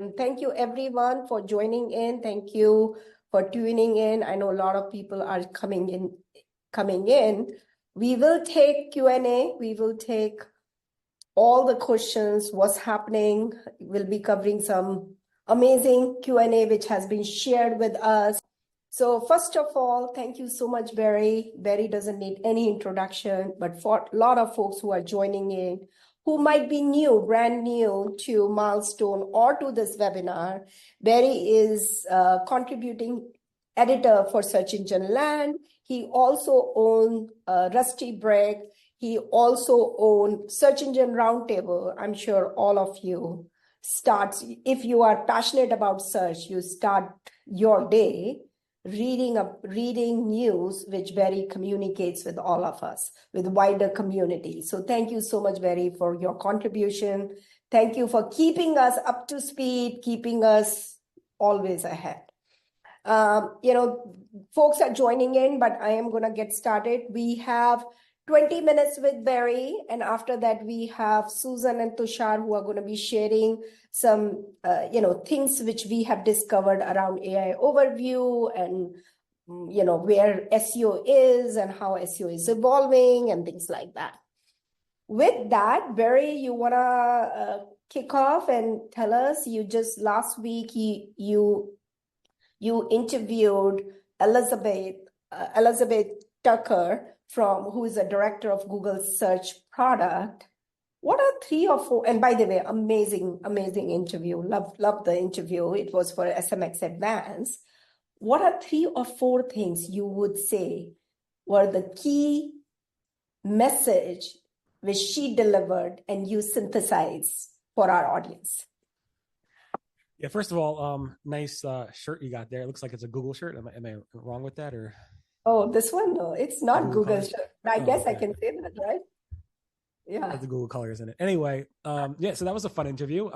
And thank you everyone for joining in. Thank you for tuning in. I know a lot of people are coming in. We will take Q&A. We will take all the questions, what's happening. We'll be covering some amazing Q&A which has been shared with us. So first of all, thank you so much, Barry. Barry doesn't need any introduction, but for a lot of folks who are joining in, who might be new, brand new to Milestone or to this webinar, Barry is contributing editor for Search Engine Land. He also owns Rusty Brick. He also owns Search Engine Roundtable. I'm sure all of you if you are passionate about search, you start your day reading news which Barry communicates with all of us, with wider community. So thank you so much, Barry, for your contribution. Thank you for keeping us up to speed, keeping us always ahead. Folks are joining in, but I am going to get started. We have 20 minutes with Barry, and after that we have Susan and Tushar who are going to be sharing some things which we have discovered around AI overview and where SEO is and how SEO is evolving and things like that. With that, Barry, you want to kick off and tell us, you just last week you interviewed Elizabeth Tucker, who is a director of Google Search Product. What are 3 or 4, and by the way, amazing interview. Love the interview. It was for SMX Advanced. What are 3 or 4 things you would say were the key message which she delivered and you synthesized for our audience? Yeah, first of all, nice shirt you got there. It looks like it's a Google shirt. Am I wrong with that, or? Oh, this one? No, it's not Google shirt. I guess okay. I can say that, right? Yeah. The Google colors in it. Anyway, yeah, so that was a fun interview.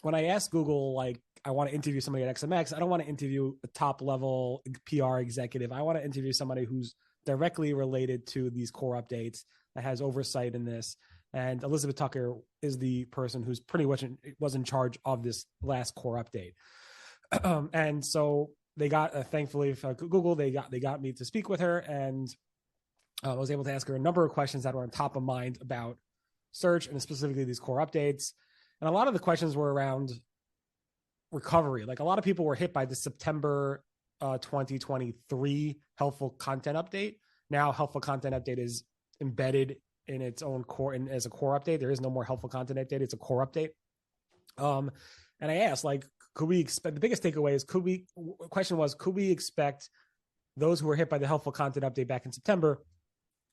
When I asked Google, like, I want to interview somebody at XMX, I don't want to interview a top level PR executive. I want to interview somebody who's directly related to these core updates, that has oversight in this. And Elizabeth Tucker is the person who's pretty much was in charge of this last core update. And so they got, thankfully for Google, they got me to speak with her, and I was able to ask her a number of questions that were on top of mind about search and specifically these core updates. And a lot of the questions were around recovery. Like, a lot of people were hit by the September 2023 helpful content update. Now helpful content update is embedded in its own core, and as a core update. There is no more helpful content update. It's a core update. And I asked, like, could we expect, the biggest takeaway is, could we expect those who were hit by the helpful content update back in September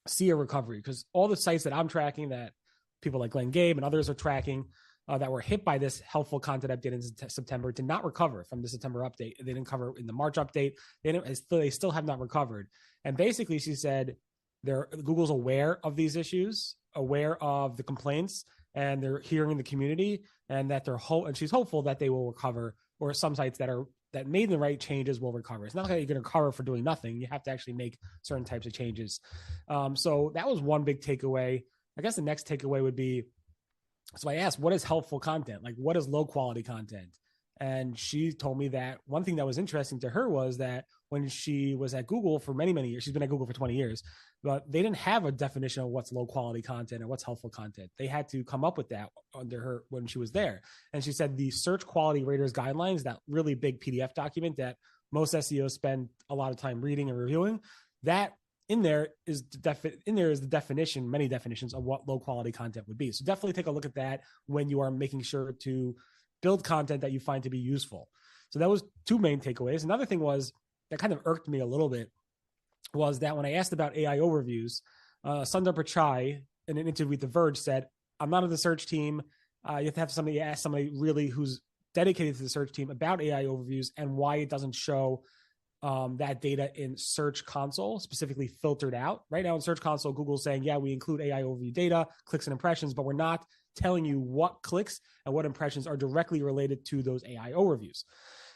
see a recovery? Because all the sites that I'm tracking, that people like Glenn Gabe and others are tracking, that were hit by this helpful content update in September did not recover from the September update. They didn't cover in the March update. They still have not recovered. And basically she said, Google's aware of these issues, aware of the complaints, and they're hearing the community, and that and she's hopeful that they will recover, or some sites that made the right changes will recover. It's not like you're going to recover for doing nothing. You have to actually make certain types of changes. So that was one big takeaway. I guess the next takeaway would be, so I asked, what is helpful content? Like, what is low quality content? And she told me that one thing that was interesting to her was that when she was at Google for many, many years, she's been at Google for 20 years, but they didn't have a definition of what's low quality content and what's helpful content. They had to come up with that under her when she was there. And she said the Search Quality Raters Guidelines, that really big PDF document that most SEOs spend a lot of time reading and reviewing, that in there is the definition, many definitions of what low quality content would be. So definitely take a look at that when you are making sure to build content that you find to be useful. So that was 2 main takeaways. Another thing was, that kind of irked me a little bit, was that when I asked about AI overviews, Sundar Pichai, in an interview with The Verge, said, I'm not on the search team. You have to have somebody really who's dedicated to the search team about AI overviews and why it doesn't show that data in Search Console, specifically filtered out. Right now in Search Console, Google's saying, yeah, we include AI overview data, clicks and impressions, but we're not telling you what clicks and what impressions are directly related to those AI overviews.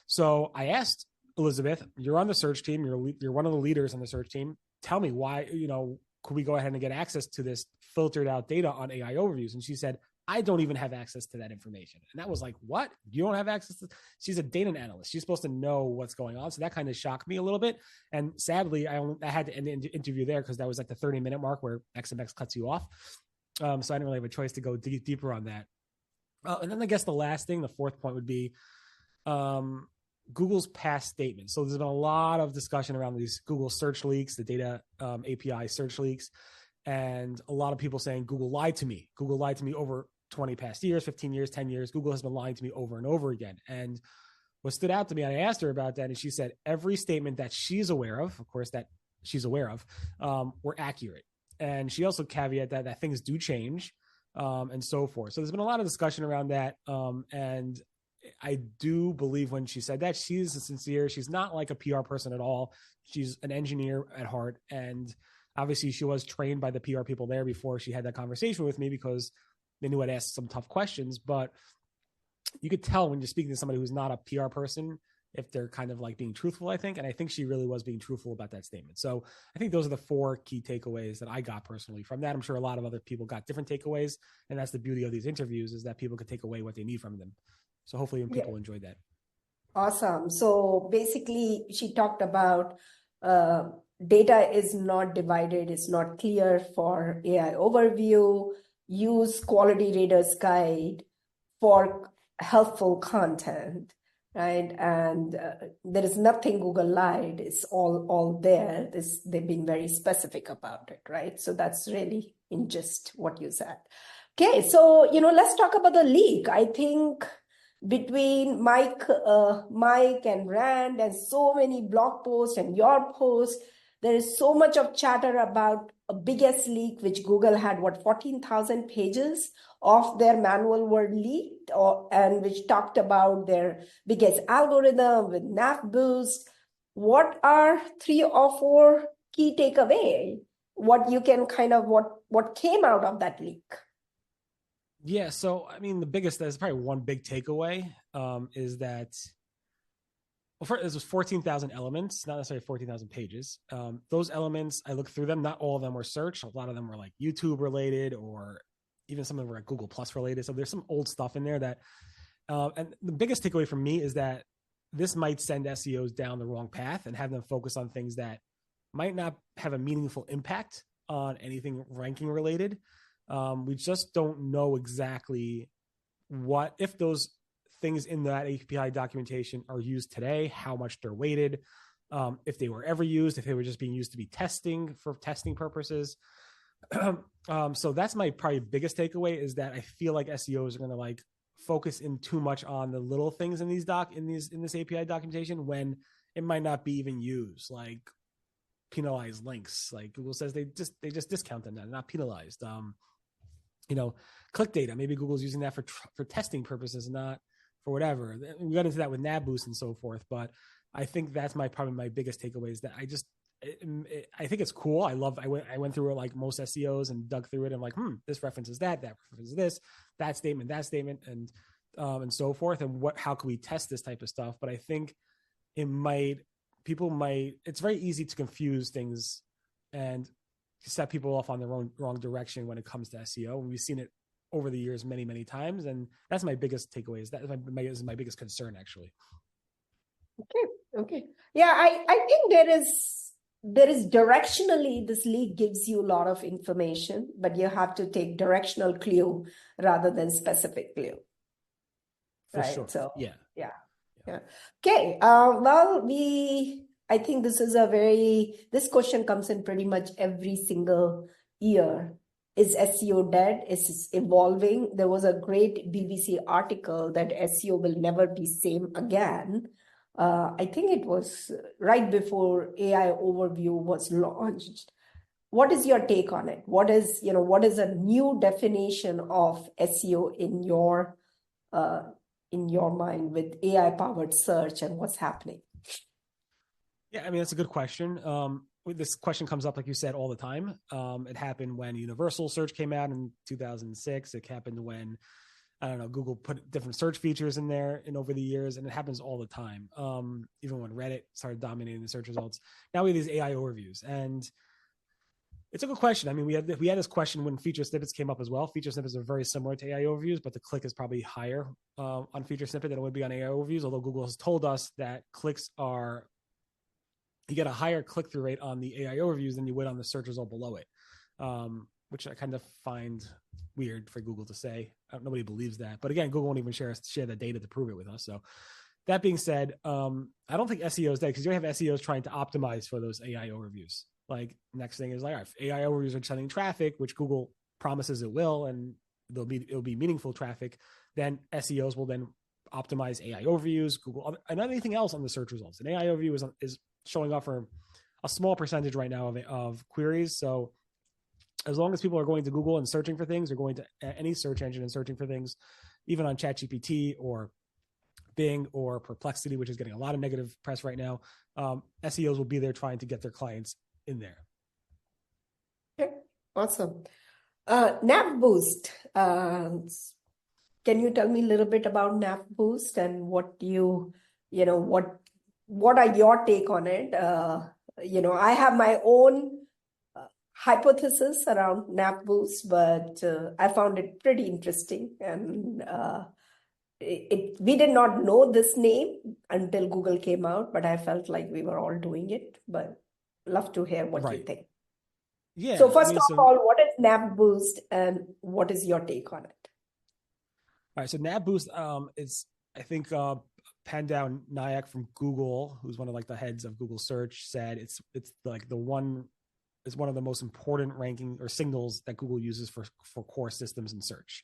So I asked Elizabeth, you're on the search team, you're one of the leaders on the search team. Tell me why, could we go ahead and get access to this filtered out data on AI overviews? And she said, I don't even have access to that information. And that was like, what? You don't have access to? She's a data analyst. She's supposed to know what's going on. So that kind of shocked me a little bit. And sadly, I had to end the interview there because that was at the 30-minute mark where XMX cuts you off. So I didn't really have a choice to go deeper on that. And then I guess the last thing, the fourth point would be Google's past statements. So there's been a lot of discussion around these Google search leaks, the data API search leaks, and a lot of people saying Google lied to me. Google lied to me over 20 past years, 15 years, 10 years. Google has been lying to me over and over again. And what stood out to me, and I asked her about that, and she said every statement that she's aware of course, that she's aware of, were accurate. And she also caveated that things do change and so forth. So there's been a lot of discussion around that. And I do believe when she said that, she's sincere. She's not like a PR person at all. She's an engineer at heart. And obviously she was trained by the PR people there before she had that conversation with me, because they knew I'd ask some tough questions. But you could tell when you're speaking to somebody who's not a PR person, if they're kind of like being truthful, I think. And I think she really was being truthful about that statement. So I think those are the 4 key takeaways that I got personally from that. I'm sure a lot of other people got different takeaways. And that's the beauty of these interviews, is that people could take away what they need from them. So hopefully people enjoyed that. Awesome. So basically she talked about data is not divided, it's not clear for AI overview, use Quality Reader's Guide for helpful content, right? And there is nothing Google lied, it's all there. They've been very specific about it, right? So that's really in just what you said. Okay, so, let's talk about the leak. I think between Mike and Rand and so many blog posts and your posts, there is so much of chatter about a biggest leak, which Google had, 14,000 pages of their manual were leaked, and which talked about their biggest algorithm with nav boost. What are 3 or 4 key takeaway? What you can what came out of that leak? Yeah. So, I mean, there's probably one big takeaway is that, this was 14,000 elements, not necessarily 14,000 pages. Those elements, I looked through them. Not all of them were search. A lot of them were like YouTube related, or even some of them were like Google Plus related. So there's some old stuff in there that, and the biggest takeaway from me is that this might send SEOs down the wrong path and have them focus on things that might not have a meaningful impact on anything ranking related. We just don't know exactly if those things in that API documentation are used today, how much they're weighted, if they were ever used, if they were just being used to be testing for testing purposes. So that's my probably biggest takeaway, is that I feel like SEOs are going to like focus in too much on the little things in this API documentation, when it might not be even used, like penalized links. Like Google says they just discount them, they're not penalized. Click data, maybe Google's using that for testing purposes, not for whatever. We got into that with nav boost and so forth, but I think that's probably my biggest takeaway, is that I think it's cool. I went through it like most SEOs and dug through it, and like, this references that references this, that statement, and so forth. And how can we test this type of stuff? But I think it's very easy to confuse things and set people off on the wrong direction when it comes to SEO. And we've seen it over the years many, many times. And that's my biggest takeaway, is that is my biggest concern, actually. Okay. Yeah, I think there is directionally, this leak gives you a lot of information, but you have to take directional clue rather than specific clue. For right? sure. So Yeah. Okay. I think this question comes in pretty much every single year. Is SEO dead? Is it evolving? There was a great BBC article that SEO will never be same again. I think it was right before AI Overview was launched. What is your take on it? What is a new definition of SEO in your mind with AI powered search and what's happening? Yeah, I mean, that's a good question. This question comes up, like you said, all the time. It happened when Universal Search came out in 2006. It happened when, Google put different search features in there over the years, and it happens all the time. Even when Reddit started dominating the search results. Now we have these AI overviews, and It's a good question. I mean, we had this question when feature snippets came up as well. Feature snippets are very similar to AI overviews, but the click is probably higher on feature snippet than it would be on AI overviews. Although Google has told us that you get a higher click through rate on the AI overviews than you would on the search result below it, which I kind of find weird for Google to say. Nobody believes that, but again, Google won't even share the data to prove it with us. So that being said, I don't think SEO is dead because you have SEOs trying to optimize for those AI overviews. Like next thing is like, all right, if AI overviews are sending traffic, which Google promises it will, and it'll be meaningful traffic, then SEOs will then optimize AI overviews, Google, and anything else on the search results. An AI overview is showing up for a small percentage right now of queries. So as long as people are going to Google and searching for things, or going to any search engine and searching for things, even on ChatGPT or Bing or Perplexity, which is getting a lot of negative press right now, SEOs will be there trying to get their clients in there. Okay, awesome. Nav Boost. Can you tell me a little bit about Nav Boost and what are your take on it? I have my own hypothesis around Nav Boost, but I found it pretty interesting, and we did not know this name until Google came out, but I felt like we were all doing it. But love to hear what you think. Yeah. So first of all, what is Nav Boost and what is your take on it? All right. So Nav Boost is, I think, Pandau Nayak from Google, who's one of like the heads of Google Search, said it's like one of the most important ranking or signals that Google uses for core systems in search.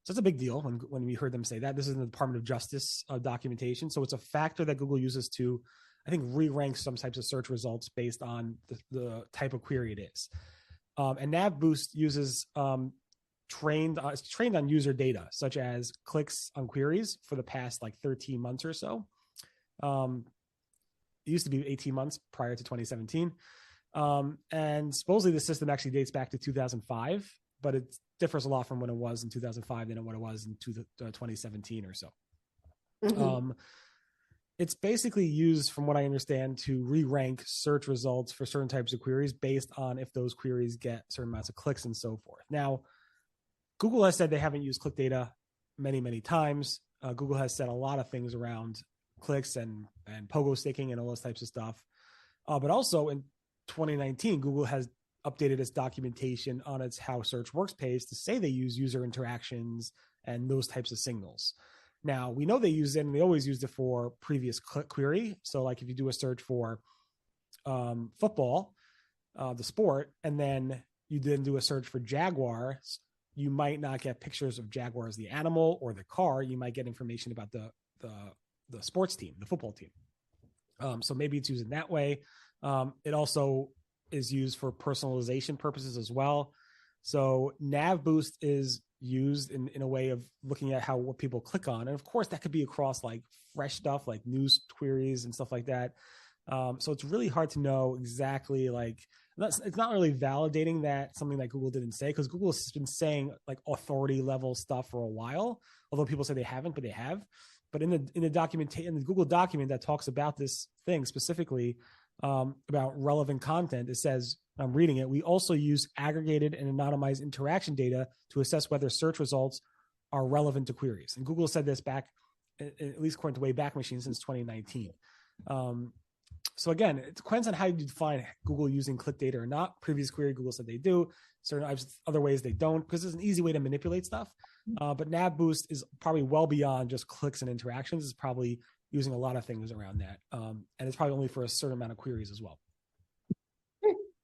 So it's a big deal when we heard them say that. This is in the Department of Justice documentation. So it's a factor that Google uses to, I think, re-rank some types of search results based on the type of query it is. And Nav Boost uses it's trained on user data, such as clicks on queries for the past like 13 months or so. It used to be 18 months prior to 2017. And supposedly the system actually dates back to 2005, but it differs a lot from when it was in 2005 than what it was in 2017 or so. Mm-hmm. It's basically used, from what I understand, to re-rank search results for certain types of queries based on if those queries get certain amounts of clicks and so forth. Now, Google has said they haven't used click data many, many times. Google has said a lot of things around clicks and pogo sticking and all those types of stuff. But also in 2019, Google has updated its documentation on its How Search Works page to say they use user interactions and those types of signals. Now, we know they use it, and they always used it for previous query. So like if you do a search for football, the sport, and then you then do a search for Jaguars, you might not get pictures of Jaguars, the animal, or the car. You might get information about the sports team, the football team. So maybe it's used in that way. It also is used for personalization purposes as well. So Nav Boost is used in a way of looking at what people click on. And of course, that could be across like fresh stuff, like news queries and stuff like that. So it's really hard to know exactly, like, it's not really validating that something that Google didn't say, because Google has been saying like authority level stuff for a while, although people say they haven't, but they have. But in the Google document that talks about this thing specifically, about relevant content, it says, I'm reading it, we also use aggregated and anonymized interaction data to assess whether search results are relevant to queries. And Google said this back, at least according to Wayback Machine, since 2019. So again, it depends on how you define Google using click data or not. Previous query, Google said they do. Certain other ways they don't, because there's an easy way to manipulate stuff. But Nav Boost is probably well beyond just clicks and interactions. It's probably using a lot of things around that. And it's probably only for a certain amount of queries as well.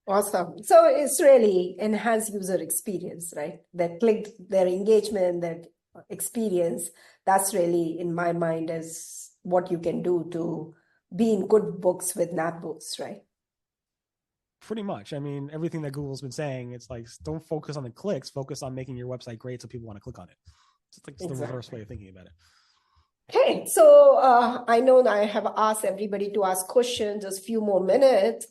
Awesome. So it's really enhanced user experience, right? That click, their engagement, that experience, that's really, in my mind, is what you can do to be in good books with Nav Boost, right? Pretty much. I mean, everything that Google's been saying, it's like, don't focus on the clicks, focus on making your website great so people want to click on it. It's like the reverse way of thinking about it. Okay, so I know that I have asked everybody to ask questions, just a few more minutes.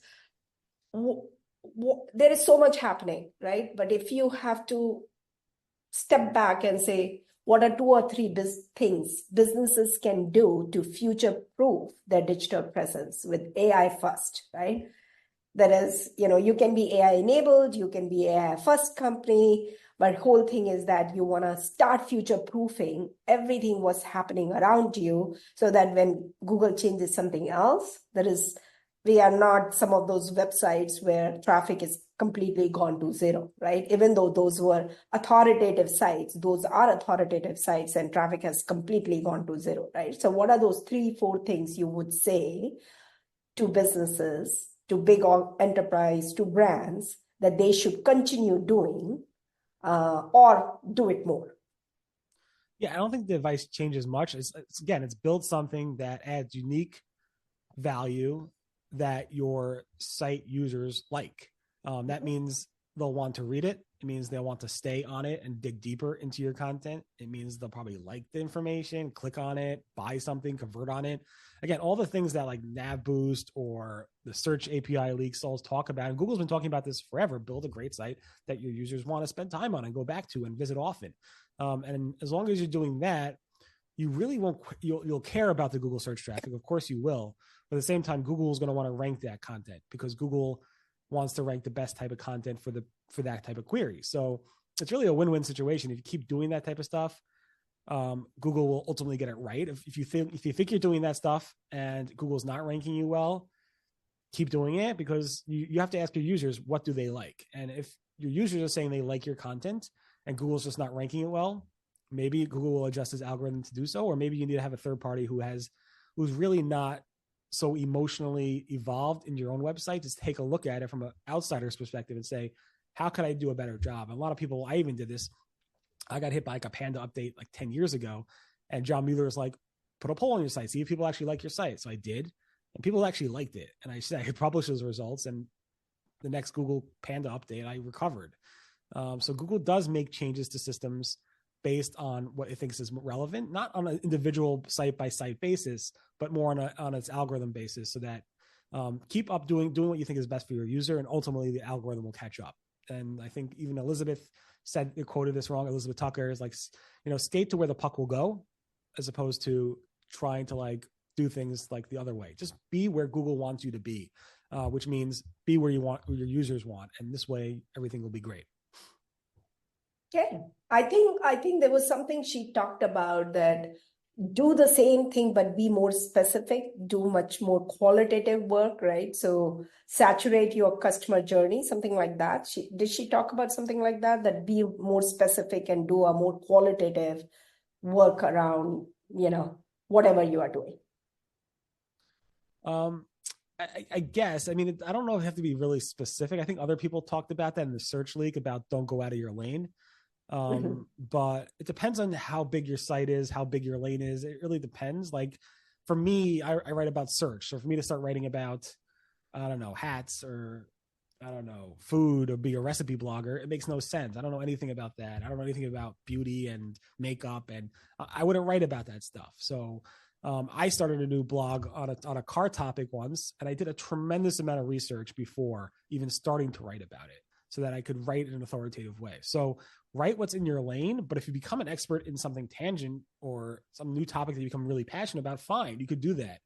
There is so much happening, right? But if you have to step back and say, what are 2 or 3 things businesses can do to future-proof their digital presence with AI first, right? That is, you can be AI enabled, you can be AI first company, but whole thing is that you want to start future proofing everything what's happening around you, so that when Google changes something else, we are not some of those websites where traffic is completely gone to zero, right? Even though those were authoritative sites, those are authoritative sites and traffic has completely gone to zero, right? So what are those 3-4 things you would say to businesses, to big enterprise, to brands, that they should continue doing or do it more? Yeah, I don't think the advice changes much. Again, it's build something that adds unique value that your site users like. That means they'll want to read it. It means they'll want to stay on it and dig deeper into your content. It means they'll probably like the information, click on it, buy something, convert on it. Again, all the things that like Nav Boost or the search API leaks always talk about, and Google's been talking about this forever. Build a great site that your users want to spend time on and go back to and visit often. And as long as you're doing that, you really won't. You'll care about the Google search traffic. Of course, you will. But at the same time, Google is going to want to rank that content because Google wants to rank the best type of content for that type of query. So it's really a win-win situation. If you keep doing that type of stuff, Google will ultimately get it right. If you think you're doing that stuff and Google's not ranking you well, keep doing it, because you have to ask your users, what do they like? And if your users are saying they like your content and Google's just not ranking it well, maybe Google will adjust its algorithm to do so, or maybe you need to have a third party who's really not so emotionally evolved in your own website. Just take a look at it from an outsider's perspective and say, how could I do a better job? And a lot of people, I even did this. I got hit by like a Panda update like 10 years ago, and John Mueller was like, put a poll on your site, see if people actually like your site. So I did, and people actually liked it. And I published those results, and the next Google Panda update, I recovered. So Google does make changes to systems based on what it thinks is relevant, not on an individual site by site basis, but more on its algorithm basis, so that keep up doing what you think is best for your user, and ultimately the algorithm will catch up. And I think even Elizabeth quoted this wrong. Elizabeth Tucker is like, skate to where the puck will go, as opposed to trying to like do things like the other way. Just be where Google wants you to be, which means be where your users want, and this way everything will be great. Okay, I think there was something she talked about, that do the same thing but be more specific, do much more qualitative work, right? So saturate your customer journey, something like that. Did she talk about something like that, that be more specific and do a more qualitative work around, whatever you are doing? I guess. I mean, I don't know if you have to be really specific. I think other people talked about that in the search leak about don't go out of your lane. But it depends on how big your site is, how big your lane is. It really depends. Like for me, I write about search. So for me to start writing about, I don't know, hats, or I don't know, food, or be a recipe blogger, it makes no sense. I don't know anything about that. I don't know anything about beauty and makeup, and I wouldn't write about that stuff. So I started a new blog on a car topic once, and I did a tremendous amount of research before even starting to write about it, so that I could write in an authoritative way. So write what's in your lane, but if you become an expert in something tangent or some new topic that you become really passionate about, fine, you could do that.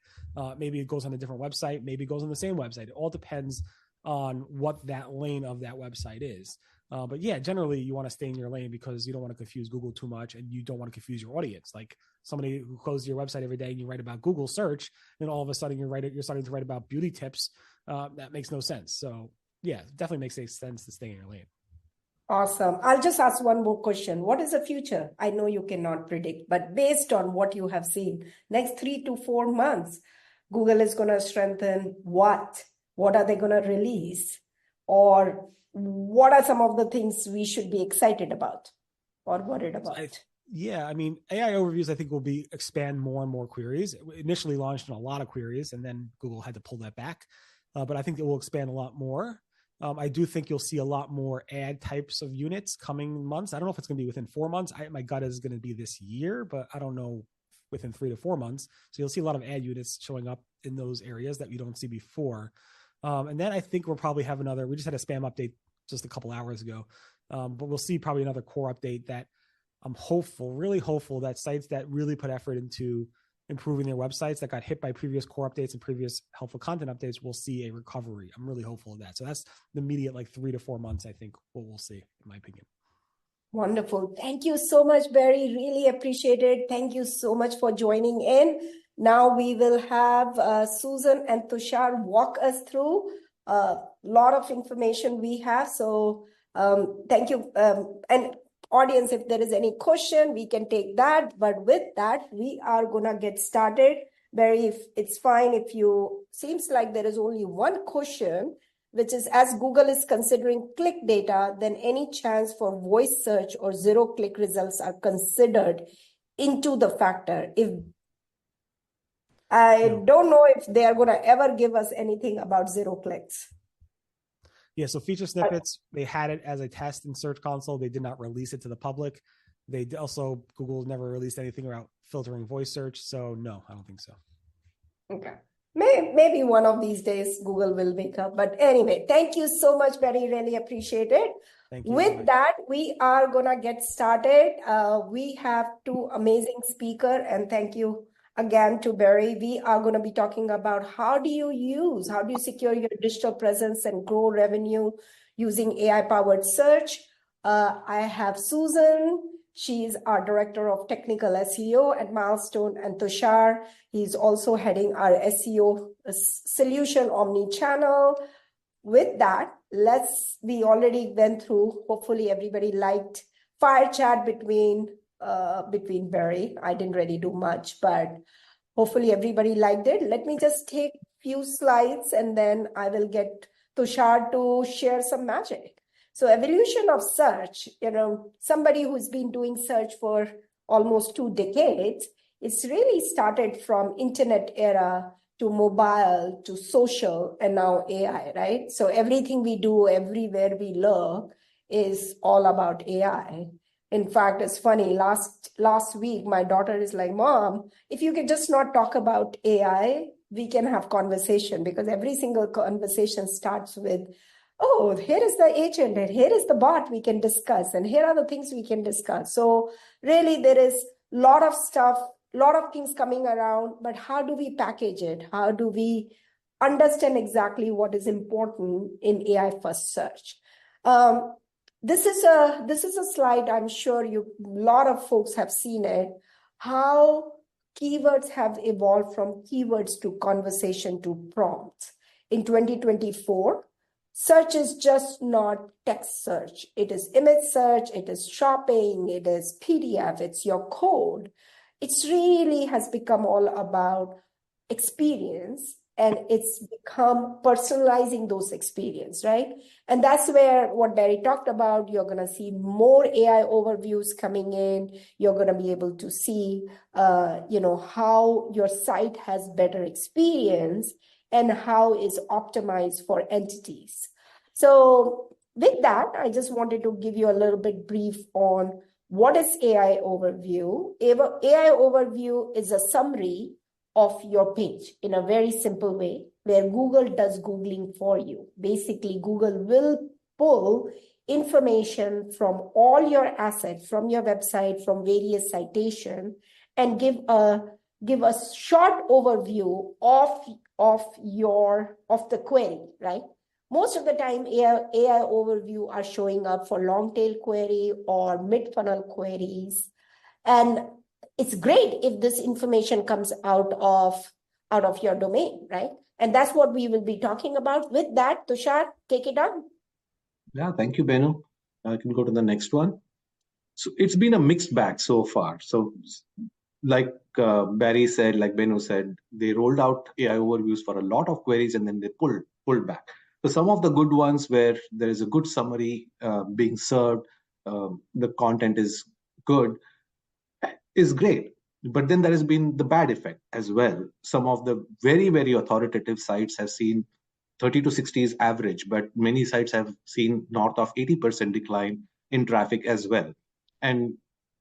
Maybe it goes on a different website, maybe it goes on the same website. It all depends on what that lane of that website is. But yeah, generally you want to stay in your lane, because you don't want to confuse Google too much, and you don't want to confuse your audience. Like somebody who goes to your website every day and you write about Google search, and all of a sudden you're starting to write about beauty tips. That makes no sense. So yeah, definitely makes sense to stay in your lane. Awesome. I'll just ask one more question. What is the future? I know you cannot predict, but based on what you have seen, next 3 to 4 months, Google is going to strengthen what? What are they going to release? Or what are some of the things we should be excited about or worried about? I mean, AI overviews, I think, will expand more and more queries. It initially launched in a lot of queries, and then Google had to pull that back. But I think it will expand a lot more. I do think you'll see a lot more ad types of units coming months. I don't know if it's going to be within 4 months. My gut is going to be this year, but I don't know, within 3 to 4 months. So you'll see a lot of ad units showing up in those areas that you don't see before. And then I think we'll probably have we just had a spam update just a couple hours ago. But we'll see probably another core update that I'm really hopeful that sites that really put effort into improving their websites that got hit by previous core updates and previous helpful content updates will see a recovery. I'm really hopeful of that. So that's the immediate like 3 to 4 months, I think, what we'll see, in my opinion. Wonderful. Thank you so much, Barry. Really appreciate it. Thank you so much for joining in. Now we will have Susan and Tushar walk us through a lot of information we have. So thank you. And audience, if there is any question, we can take that. But with that, we are going to get started. Barry, if it's fine if you, seems like there is only one question, which is, as Google is considering click data, then any chance for voice search or zero click results are considered into the factor. If I don't know if they are going to ever give us anything about zero clicks. Yeah, so feature snippets, they had it as a test in Search Console. They did not release it to the public. They also, Google never released anything about filtering voice search. So no, I don't think so. Okay. Maybe one of these days Google will wake up. But anyway, thank you so much, Barry. Really appreciate it. Thank you. With that, we are going to get started. We have two amazing speakers, and thank you again to Barry. We are going to be talking about how do you secure your digital presence and grow revenue using AI-powered search. I have Susan. She's our Director of Technical SEO at Milestone, and Tushar. He's also heading our SEO solution omni-channel. With that, we already went through, hopefully everybody liked fire chat between Barry. I didn't really do much, but hopefully everybody liked it. Let me just take a few slides and then I will get Tushar to share some magic. So evolution of search, somebody who's been doing search for almost 2 decades, it's really started from internet era to mobile, to social, and now AI, right? So everything we do, everywhere we look, is all about AI. In fact, it's funny, last week, my daughter is like, Mom, if you could just not talk about AI, we can have conversation, because every single conversation starts with, oh, here is the agent, and here is the bot we can discuss, and here are the things we can discuss. So really, there is a lot of stuff, a lot of things coming around, but how do we package it? How do we understand exactly what is important in AI first search? This is a slide, I'm sure a lot of folks have seen it, how keywords have evolved from keywords to conversation to prompts. In 2024, search is just not text search. It is image search, it is shopping, it is PDF, it's your code. It really has become all about experience, and it's become personalizing those experience, right? And that's where what Barry talked about, you're going to see more AI overviews coming in. You're going to be able to see, how your site has better experience and how it's optimized for entities. So with that, I just wanted to give you a little bit brief on what is AI overview. AI overview is a summary of your page in a very simple way, where Google does Googling for you. Basically, Google will pull information from all your assets, from your website, from various citations, and give a short overview of the query, right? Most of the time, AI overview are showing up for long tail query or mid-funnel queries. And it's great if this information comes out of your domain, right? And that's what we will be talking about. With that, Tushar, take it on. Yeah, thank you, Benu. I can go to the next one. So it's been a mixed bag so far. So like Barry said, like Benu said, they rolled out AI overviews for a lot of queries and then they pulled back. So some of the good ones where there is a good summary being served, the content is good, is great. But then there has been the bad effect as well. Some of the very, very authoritative sites have seen 30 to 60 is average, but many sites have seen north of 80% decline in traffic as well. And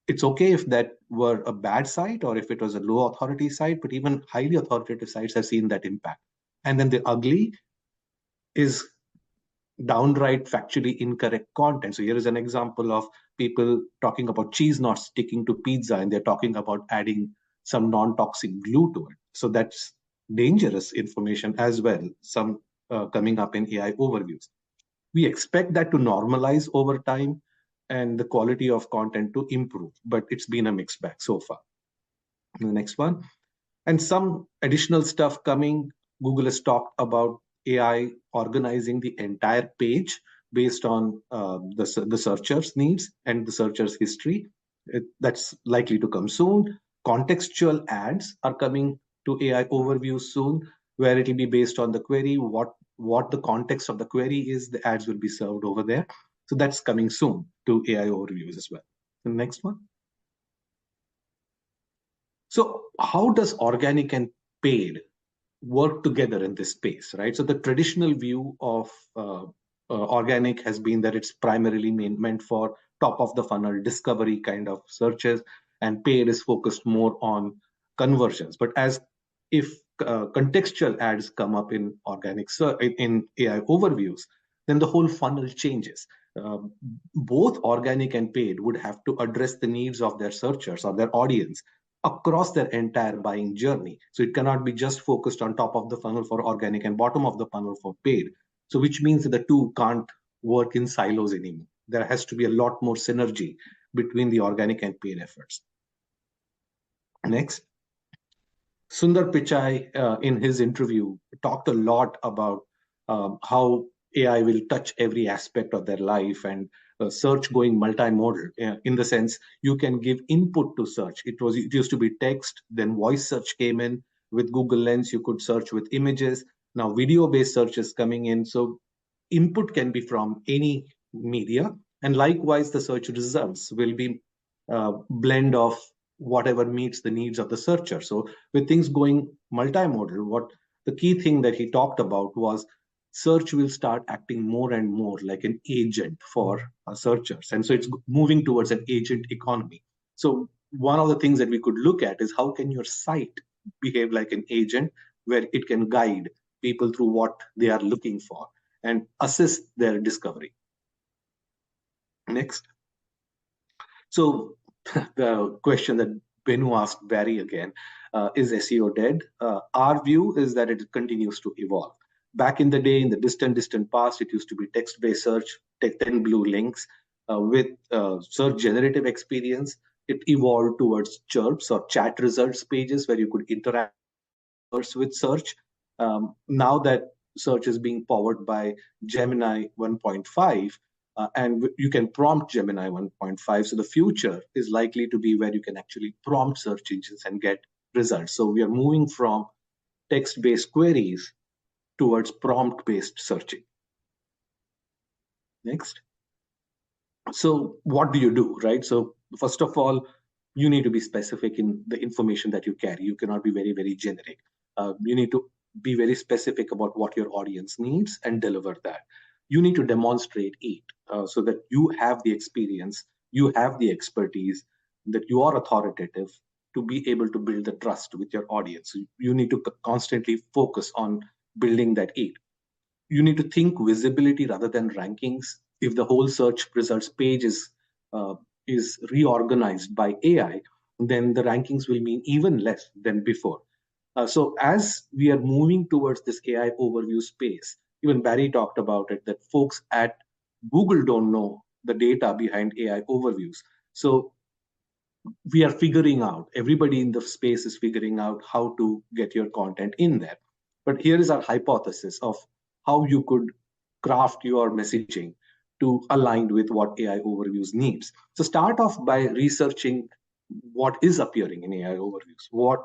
it's okay if that were a bad site or if it was a low authority site, but even highly authoritative sites have seen that impact. And then the ugly is downright factually incorrect content. So here is an example of people talking about cheese not sticking to pizza, and they're talking about adding some non-toxic glue to it. So that's dangerous information as well, some coming up in AI overviews. We expect that to normalize over time and the quality of content to improve, but it's been a mixed bag so far. The next one. And some additional stuff coming. Google has talked about AI organizing the entire page based on the searcher's needs and the searcher's history. That's likely to come soon. Contextual ads are coming to AI overview soon, where it will be based on the query, what the context of the query is, the ads will be served over there. So that's coming soon to AI overviews as well. The next one. So how does organic and paid work together in this space, right? So the traditional view of organic has been that it's primarily meant for top of the funnel discovery kind of searches, and paid is focused more on conversions. But as if contextual ads come up in organic in AI overviews, then the whole funnel changes. Both organic and paid would have to address the needs of their searchers or their audience across their entire buying journey. So it cannot be just focused on top of the funnel for organic and bottom of the funnel for paid. So which means that the two can't work in silos anymore. There has to be a lot more synergy between the organic and paid efforts. Next. Sundar Pichai, in his interview, talked a lot about how AI will touch every aspect of their life, and search going multimodal, in the sense you can give input to search. It used to be text, then voice search came in. With Google Lens, you could search with images. Now video-based search is coming in. So input can be from any media, and likewise the search results will be blend of whatever meets the needs of the searcher. So with things going multimodal, what the key thing that he talked about was search will start acting more and more like an agent for searchers. And so it's moving towards an agent economy. So one of the things that we could look at is how can your site behave like an agent, where it can guide people through what they are looking for and assist their discovery. Next. So the question that Benu asked Barry again, is SEO dead? Our view is that it continues to evolve. Back in the day, in the distant past, it used to be text-based search, 10 blue links. With search generative experience, it evolved towards chirps or chat results pages where you could interact with search. Now that search is being powered by Gemini 1.5, and you can prompt Gemini 1.5. So the future is likely to be where you can actually prompt search engines and get results. So we are moving from text-based queries towards prompt-based searching. Next. So what do you do, right? So first of all, you need to be specific in the information that you carry. You cannot be very, very generic. You need to be very specific about what your audience needs and deliver that. You need to demonstrate it so that you have the experience, you have the expertise, that you are authoritative to be able to build the trust with your audience. You need to constantly focus on building that it. You need to think visibility rather than rankings. If the whole search results page is reorganized by AI, then the rankings will mean even less than before. So as we are moving towards this AI overview space, even Barry talked about it, that folks at Google don't know the data behind AI overviews. So we are figuring out, everybody in the space is figuring out how to get your content in there. But here is our hypothesis of how you could craft your messaging to align with what AI overviews needs. So start off by researching what is appearing in AI overviews, what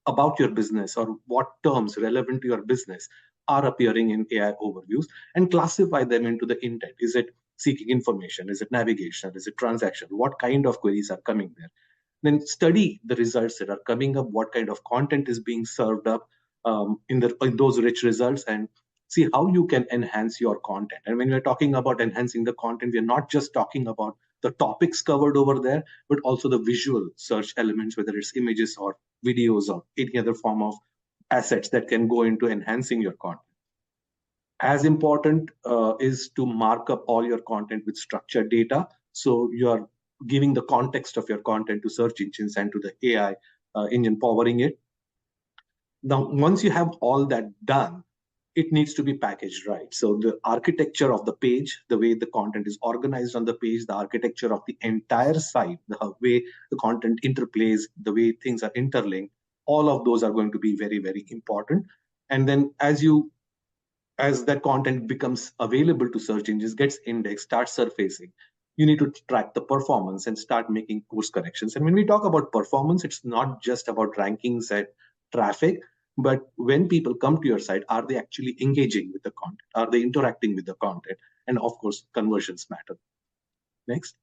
about your business or what terms relevant to your business are appearing in AI overviews, and classify them into the intent. Is it seeking information? Is it navigation? Is it transaction? What kind of queries are coming there? Then study the results that are coming up, what kind of content is being served up in those rich results, and see how you can enhance your content. And when we're talking about enhancing the content, we're not just talking about the topics covered over there, but also the visual search elements, whether it's images or videos or any other form of assets that can go into enhancing your content. As important is to mark up all your content with structured data. So you're giving the context of your content to search engines and to the AI engine powering it. Now, once you have all that done, it needs to be packaged right. So the architecture of the page, the way the content is organized on the page, the architecture of the entire site, the way the content interplays, the way things are interlinked, all of those are going to be very, very important. And then as that content becomes available to search engines, gets indexed, starts surfacing, you need to track the performance and start making course corrections. And when we talk about performance, it's not just about rankings and traffic, but when people come to your site, are they actually engaging with the content? Are they interacting with the content? And of course, conversions matter. Next.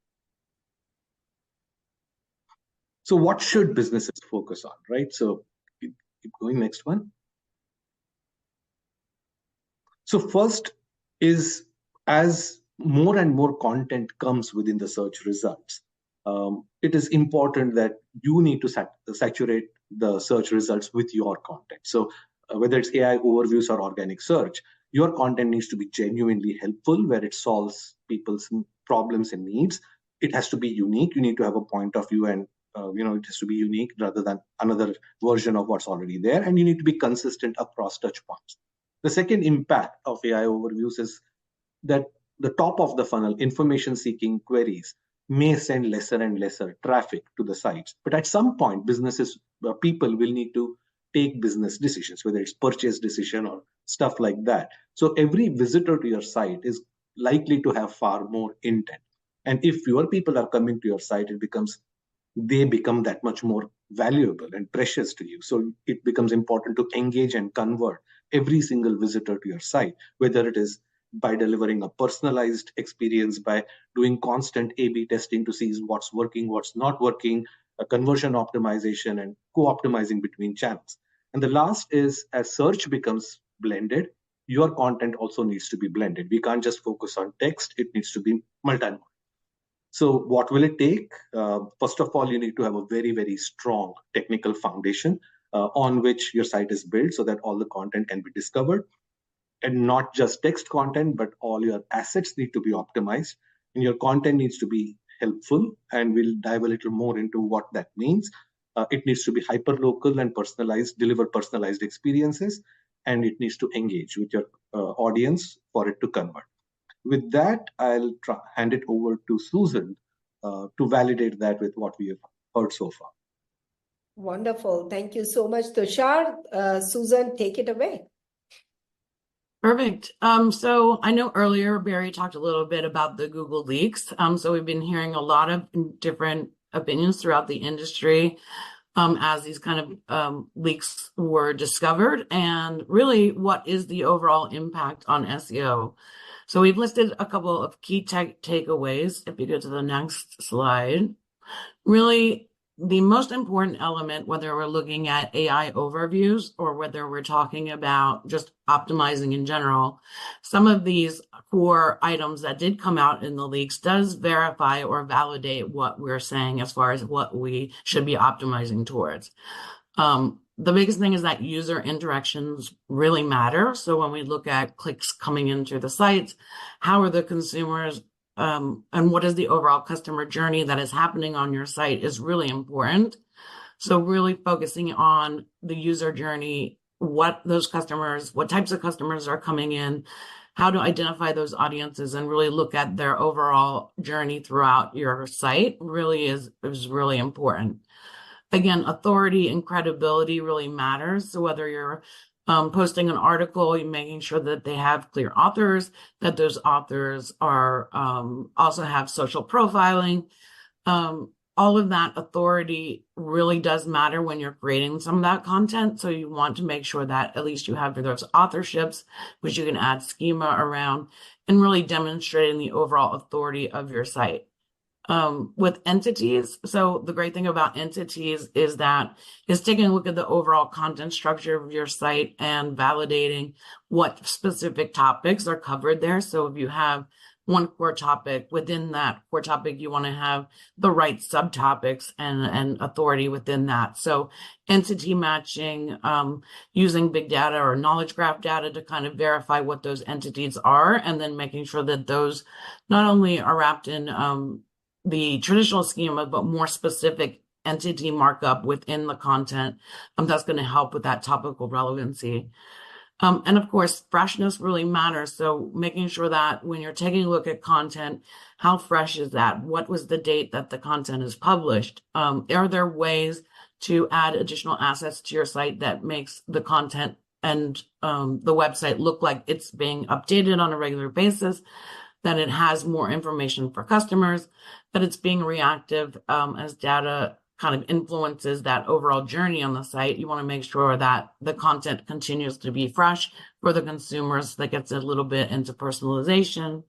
So what should businesses focus on, right? So keep going, next one. So first is, as more and more content comes within the search results, it is important that you need to saturate the search results with your content. So whether it's AI overviews or organic search, your content needs to be genuinely helpful, where it solves people's problems and needs. It has to be unique. You need to have a point of view, and it has to be unique rather than another version of what's already there. And you need to be consistent across touch points. The second impact of AI overviews is that the top of the funnel, information seeking queries, may send lesser and lesser traffic to the sites. But at some point, people will need to take business decisions, whether it's purchase decision or stuff like that. So every visitor to your site is likely to have far more intent. And if fewer people are coming to your site, they become that much more valuable and precious to you. So it becomes important to engage and convert every single visitor to your site, whether it is by delivering a personalized experience, by doing constant A/B testing to see what's working, what's not working, a conversion optimization, and co-optimizing between channels. And the last is, as search becomes blended, your content also needs to be blended. We can't just focus on text, it needs to be multimodal. So what will it take? First of all, you need to have a very, very strong technical foundation on which your site is built, so that all the content can be discovered. And not just text content, but all your assets need to be optimized, and your content needs to be helpful. And we'll dive a little more into what that means. It needs to be hyper local and personalized, deliver personalized experiences, and it needs to engage with your audience for it to convert. With that, I'll hand it over to Susan to validate that with what we have heard so far. Wonderful. Thank you so much, Tushar. Susan, take it away. Perfect. So I know earlier Barry talked a little bit about the Google leaks. So we've been hearing a lot of different opinions throughout the industry as these kind of leaks were discovered, and really what is the overall impact on SEO. So we've listed a couple of key takeaways. If you go to the next slide, really the most important element, whether we're looking at AI overviews or whether we're talking about just optimizing in general, some of these core items that did come out in the leaks does verify or validate what we're saying as far as what we should be optimizing towards. The biggest thing is that user interactions really matter. So when we look at clicks coming into the sites, how are the consumers and what is the overall customer journey that is happening on your site is really important. So really focusing on the user journey, what types of customers are coming in, how to identify those audiences and really look at their overall journey throughout your site really is really important. Again, authority and credibility really matters. So whether you're posting an article, you're making sure that they have clear authors, that those authors are also have social profiling. All of that authority really does matter when you're creating some of that content. So you want to make sure that at least you have those authorships, which you can add schema around, and really demonstrating the overall authority of your site. With entities, so the great thing about entities is taking a look at the overall content structure of your site and validating what specific topics are covered there. So if you have one core topic, within that core topic, you want to have the right subtopics and authority within that. So entity matching, using big data or knowledge graph data to kind of verify what those entities are, and then making sure that those not only are wrapped in the traditional schema, but more specific entity markup within the content. That's going to help with that topical relevancy. And of course, freshness really matters. So making sure that when you're taking a look at content, how fresh is that? What was the date that the content is published? Are there ways to add additional assets to your site that makes the content and the website look like it's being updated on a regular basis, that it has more information for customers, that it's being reactive as data kind of influences that overall journey on the site? You want to make sure that the content continues to be fresh for the consumers, that gets a little bit into personalization.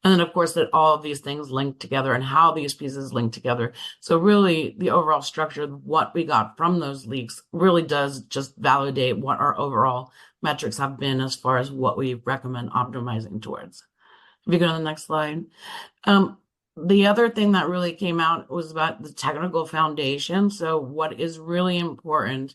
And then, of course, that all of these things link together and how these pieces link together. So really, the overall structure of what we got from those leaks really does just validate what our overall metrics have been as far as what we recommend optimizing towards. If you go to the next slide. The other thing that really came out was about the technical foundation. So what is really important,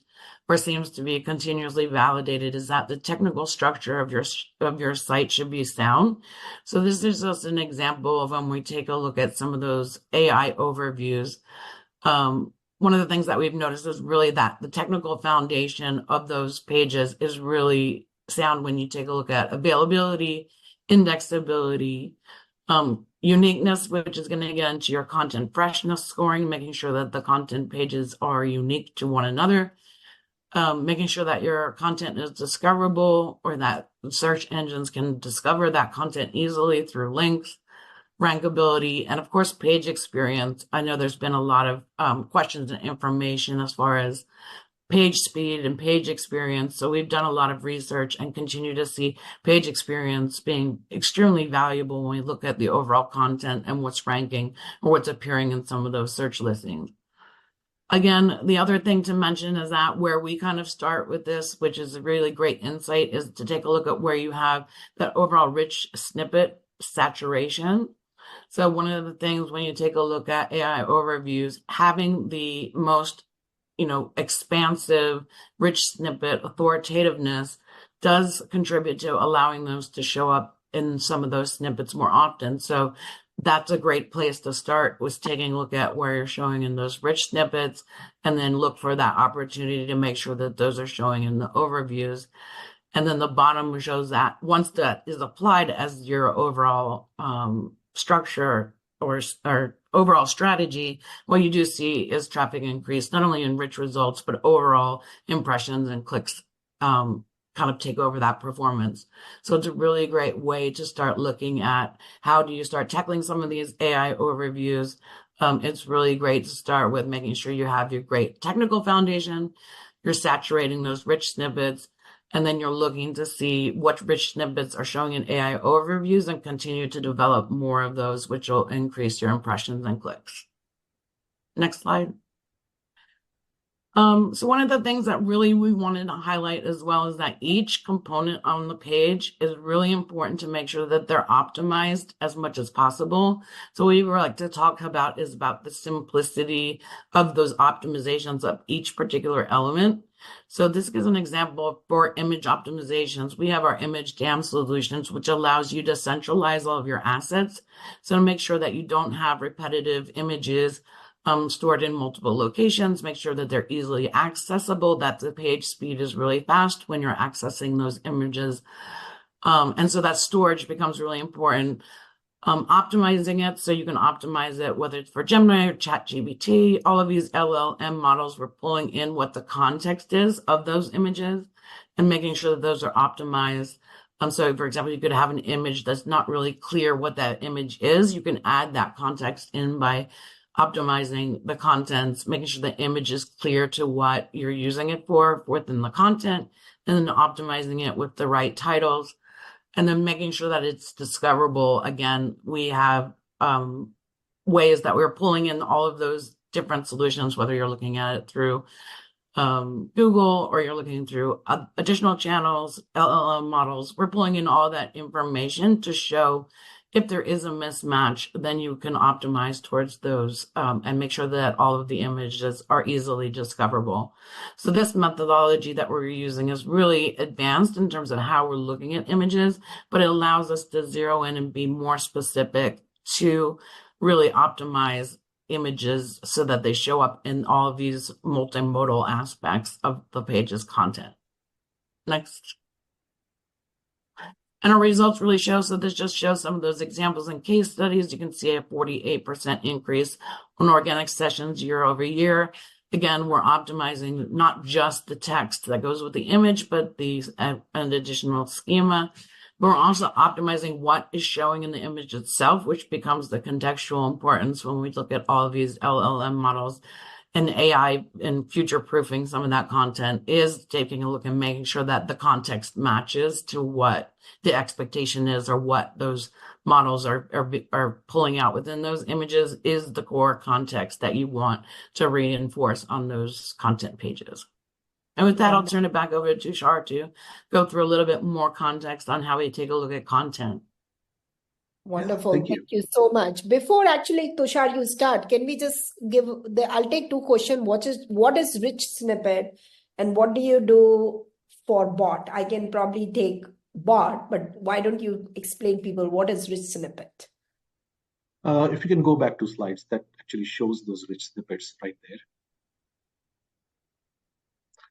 or seems to be continuously validated, is that the technical structure of your site should be sound. So this is just an example of when we take a look at some of those AI overviews. One of the things that we've noticed is really that the technical foundation of those pages is really sound when you take a look at availability, indexability, uniqueness, which is going to get into your content freshness scoring, making sure that the content pages are unique to one another, making sure that your content is discoverable, or that search engines can discover that content easily through links, rankability, and of course, page experience. I know there's been a lot of questions and information as far as page speed and page experience. So we've done a lot of research and continue to see page experience being extremely valuable when we look at the overall content and what's ranking or what's appearing in some of those search listings. Again, the other thing to mention is that where we kind of start with this, which is a really great insight, is to take a look at where you have that overall rich snippet saturation. So one of the things when you take a look at AI overviews, having the most expansive, rich snippet authoritativeness does contribute to allowing those to show up in some of those snippets more often. So that's a great place to start, was taking a look at where you're showing in those rich snippets, and then look for that opportunity to make sure that those are showing in the overviews. And then the bottom shows that once that is applied as your overall structure or overall strategy, what you do see is traffic increase, not only in rich results, but overall impressions and clicks kind of take over that performance. So it's a really great way to start looking at how do you start tackling some of these AI overviews. It's really great to start with making sure you have your great technical foundation, you're saturating those rich snippets, and then you're looking to see what rich snippets are showing in AI overviews and continue to develop more of those, which will increase your impressions and clicks. Next slide. So one of the things that really we wanted to highlight as well is that each component on the page is really important to make sure that they're optimized as much as possible. So what we would like to talk about is about the simplicity of those optimizations of each particular element. So this is an example for image optimizations. We have our image dam solutions, which allows you to centralize all of your assets. So to make sure that you don't have repetitive images stored in multiple locations, make sure that they're easily accessible, that the page speed is really fast when you're accessing those images. And so that storage becomes really important. Optimizing it so you can optimize it, whether it's for Gemini or ChatGPT, all of these LLM models, we're pulling in what the context is of those images and making sure that those are optimized. So for example, you could have an image that's not really clear what that image is. You can add that context in by optimizing the contents, making sure the image is clear to what you're using it for within the content, and then optimizing it with the right titles, and then making sure that it's discoverable. Again, we have ways that we're pulling in all of those different solutions, whether you're looking at it through Google or you're looking through additional channels, LLM models. We're pulling in all that information to show if there is a mismatch, then you can optimize towards those and make sure that all of the images are easily discoverable. So this methodology that we're using is really advanced in terms of how we're looking at images, but it allows us to zero in and be more specific to really optimize images so that they show up in all of these multimodal aspects of the page's content. Next. And our results really show, so this just shows some of those examples and case studies. You can see a 48% increase on organic sessions year over year. Again, we're optimizing not just the text that goes with the image, but an additional schema. But we're also optimizing what is showing in the image itself, which becomes the contextual importance when we look at all of these LLM models. And AI and future-proofing some of that content is taking a look and making sure that the context matches to what the expectation is, or what those models are pulling out within those images is the core context that you want to reinforce on those content pages. And with that, I'll turn it back over to Tushar to go through a little bit more context on how we take a look at content. Wonderful. Thank Thank you. you so much. Before actually, Tushar, you start, can we just I'll take two questions. What is rich snippet and what do you do for bot? I can probably take bot, but why don't you explain people what is rich snippet? If you can go back to slides, that actually shows those rich snippets right there.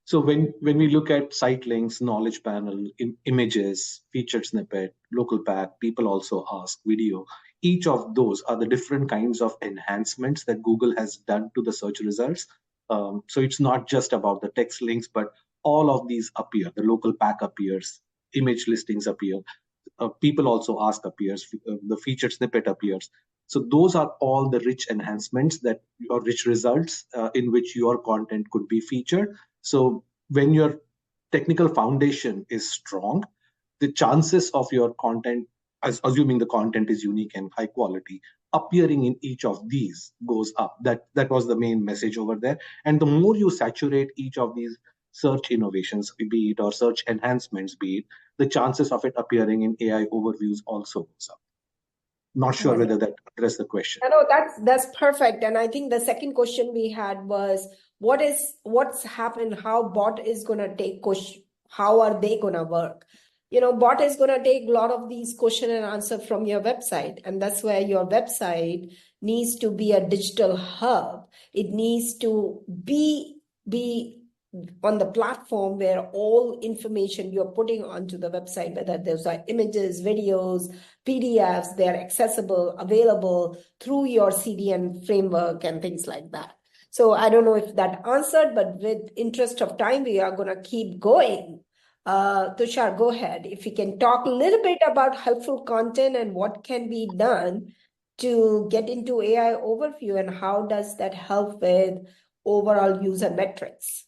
So when we look at site links, knowledge panel, images, featured snippet, local path, people also ask, video, each of those are the different kinds of enhancements that Google has done to the search results. So it's not just about the text links, but all of these appear. The local pack appears, image listings appear, people also ask appears, the featured snippet appears. So those are all the rich enhancements that or rich results in which your content could be featured. So when your technical foundation is strong, the chances of your content, assuming the content is unique and high quality, appearing in each of these goes up. That was the main message over there. And the more you saturate each of these search innovations, be it or search enhancements, be it, the chances of it appearing in AI overviews also goes up. Not sure whether that addressed the question. No, that's perfect. And I think the second question we had was what's happened, how bot is gonna take question, how are they gonna work? Bot is gonna take a lot of these question and answer from your website, and that's where your website needs to be a digital hub. It needs to be on the platform where all information you're putting onto the website, whether those are images, videos, PDFs, they're accessible, available through your CDN framework and things like that. So I don't know if that answered, but with interest of time, we are going to keep going. Tushar, go ahead. If you can talk a little bit about helpful content and what can be done to get into AI overview and how does that help with overall user metrics?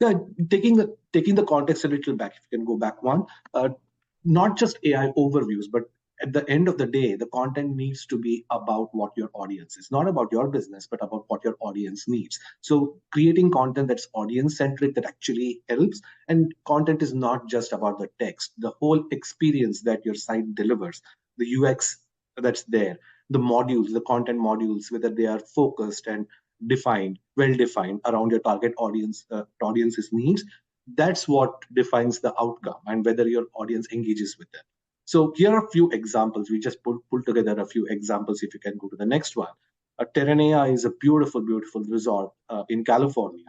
Yeah, taking the context a little back, if you can go back one, not just AI overviews, but at the end of the day, the content needs to be about what your audience is, not about your business, but about what your audience needs. So creating content that's audience centric, that actually helps. And content is not just about the text, the whole experience that your site delivers, the UX that's there, the modules, the content modules, whether they are focused and defined, well-defined around your target audience, audience's needs. That's what defines the outcome and whether your audience engages with them. So here are a few examples. We just pulled together a few examples. If you can go to the next one. Terranea is a beautiful, beautiful resort in California.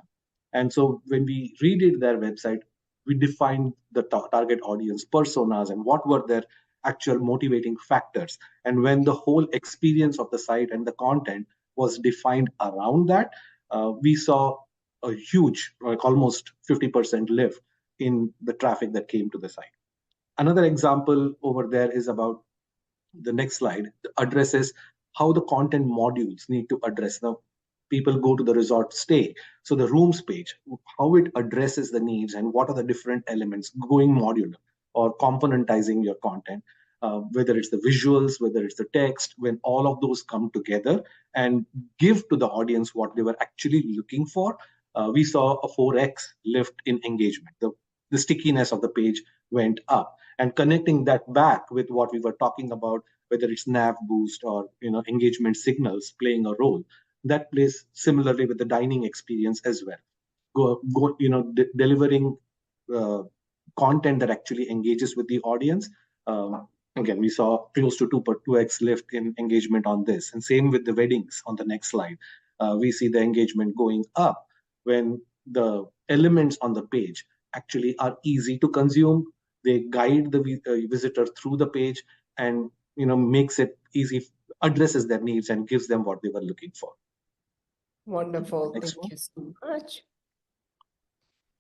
And so when we redid their website, we defined the target audience personas and what were their actual motivating factors. And when the whole experience of the site and the content was defined around that, we saw a huge, like almost 50% lift in the traffic that came to the site. Another example over there is about the next slide, addresses how the content modules need to address. Now, people go to the resort stay. So the rooms page, how it addresses the needs and what are the different elements, going modular or componentizing your content. Whether it's the visuals, whether it's the text, when all of those come together and give to the audience what they were actually looking for, we saw a 4x lift in engagement. The stickiness of the page went up. And connecting that back with what we were talking about, whether it's nav boost or engagement signals playing a role, that plays similarly with the dining experience as well. Delivering content that actually engages with the audience. again, we saw close to 2x lift in engagement on this. And same with the weddings on the next slide. We see the engagement going up when the elements on the page actually are easy to consume. They guide the visitor through the page and makes it easy, addresses their needs and gives them what they were looking for. Wonderful. Next Thank you so much.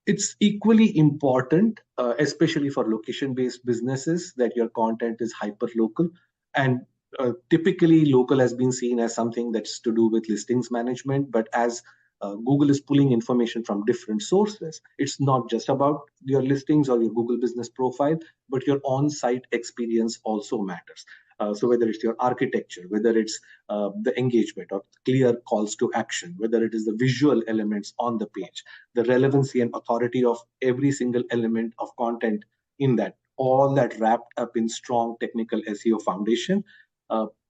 It's equally important, especially for location-based businesses, that your content is hyper-local. And typically, local has been seen as something that's to do with listings management. But as Google is pulling information from different sources, it's not just about your listings or your Google business profile, but your on-site experience also matters. So whether it's your architecture, whether it's the engagement or clear calls to action, whether it is the visual elements on the page, the relevancy and authority of every single element of content in that, all that wrapped up in strong technical SEO foundation,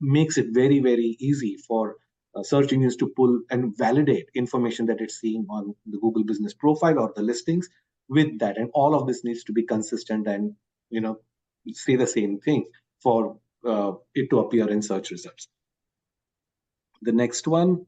makes it very, very easy for search engines to pull and validate information that it's seeing on the Google business profile or the listings with that. And all of this needs to be consistent and say the same thing for it to appear in search results. The next one,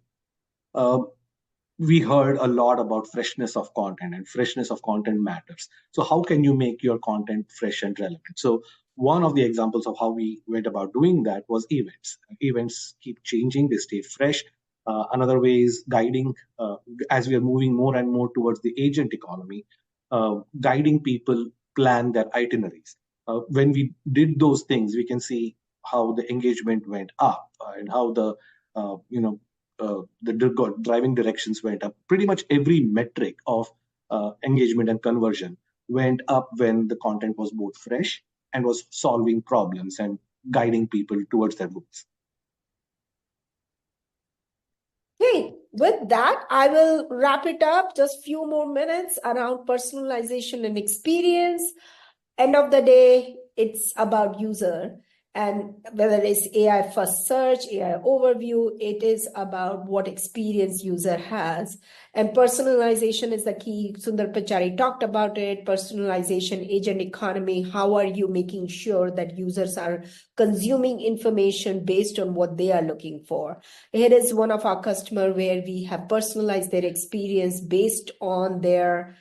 we heard a lot about freshness of content, and freshness of content matters. So how can you make your content fresh and relevant? So one of the examples of how we went about doing that was events. Events keep changing, they stay fresh. Another way is guiding, as we are moving more and more towards the agent economy, guiding people plan their itineraries. When we did those things, we can see how the engagement went up and how the driving directions went up. Pretty much every metric of engagement and conversion went up when the content was both fresh and was solving problems and guiding people towards their goals. Okay, with that, I will wrap it up. Just few more minutes around personalization and experience. End of the day, it's about user. And whether it's AI first search, AI overview, it is about what experience user has. And personalization is the key. Sundar Pichai talked about it. Personalization, agent economy. How are you making sure that users are consuming information based on what they are looking for? Here is one of our customers where we have personalized their experience based on their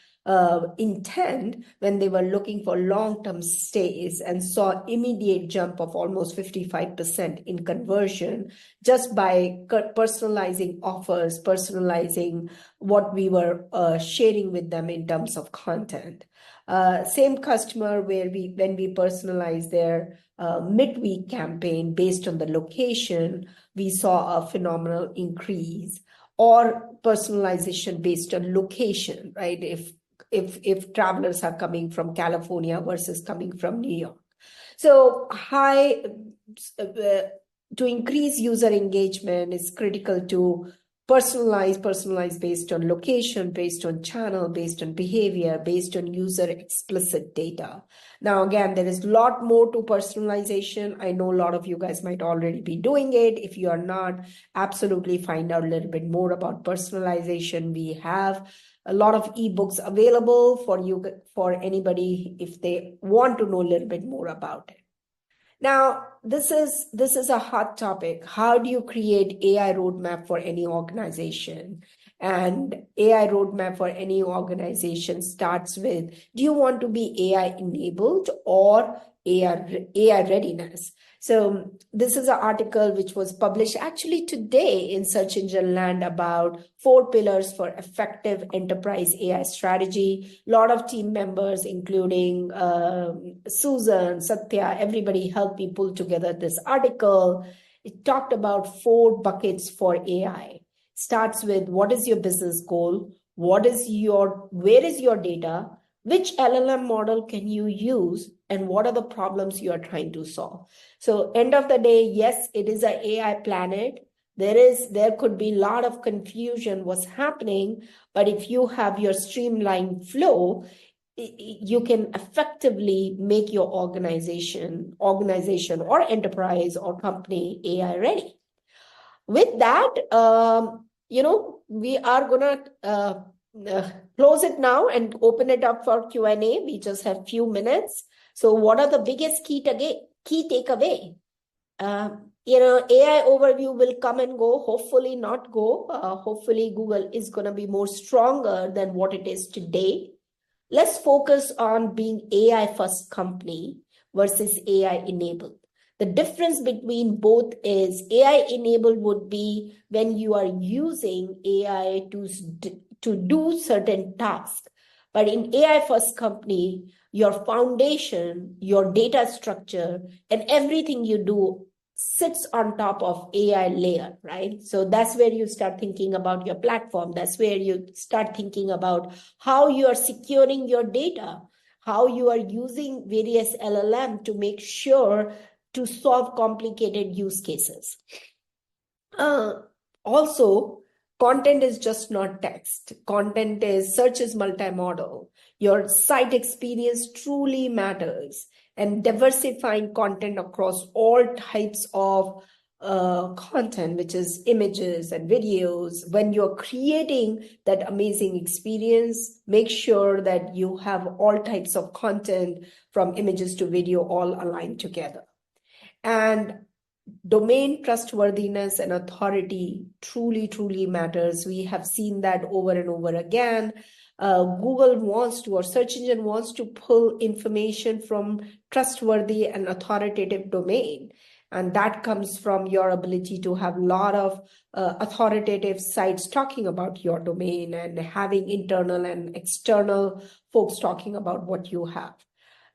intent when they were looking for long-term stays, and saw immediate jump of almost 55% in conversion just by personalizing offers, personalizing what we were sharing with them in terms of content. Same customer where when we personalize their midweek campaign based on the location, we saw a phenomenal increase. Or personalization based on location, right? If travelers are coming from California versus coming from New York. So to increase user engagement is critical to personalize based on location, based on channel, based on behavior, based on user explicit data. Now, again, there is a lot more to personalization. I know a lot of you guys might already be doing it. If you are not, absolutely find out a little bit more about personalization. We have a lot of ebooks available for anybody if they want to know a little bit more about it. Now, this is a hot topic. How do you create AI roadmap for any organization? And AI roadmap for any organization starts with, do you want to be AI enabled or AI readiness? So this is an article which was published actually today in Search Engine Land about 4 pillars for effective enterprise AI strategy. A lot of team members, including Susan, Satya, everybody helped me pull together this article. It talked about 4 buckets for AI. Starts with, what is your business goal? Where is your data? Which LLM model can you use? And what are the problems you are trying to solve? So end of the day, yes, it is an AI planet. There could be a lot of confusion what's happening, but if you have your streamlined flow, you can effectively make your organization or enterprise or company AI ready. With that, we are gonna close it now and open it up for Q&A. We just have few minutes. So what are the biggest key key takeaway. AI overview will come and go, hopefully not go. Hopefully Google is going to be more stronger than what it is today. Let's focus on being AI first company versus AI enabled. The difference between both is AI enabled would be when you are using AI to do certain tasks. But in AI first company, your foundation, your data structure, and everything you do sits on top of AI layer, right? So that's where you start thinking about your platform. That's where you start thinking about how you are securing your data, how you are using various LLM to make sure to solve complicated use cases. Also, content is just not text. Content is search is multimodal. Your site experience truly matters, and diversifying content across all types of content, which is images and videos. When you're creating that amazing experience, make sure that you have all types of content from images to video all aligned together. And domain trustworthiness and authority truly matters. We have seen that over and over again. Google wants to, or search engine wants to pull information from trustworthy and authoritative domain. And that comes from your ability to have a lot of authoritative sites talking about your domain and having internal and external folks talking about what you have.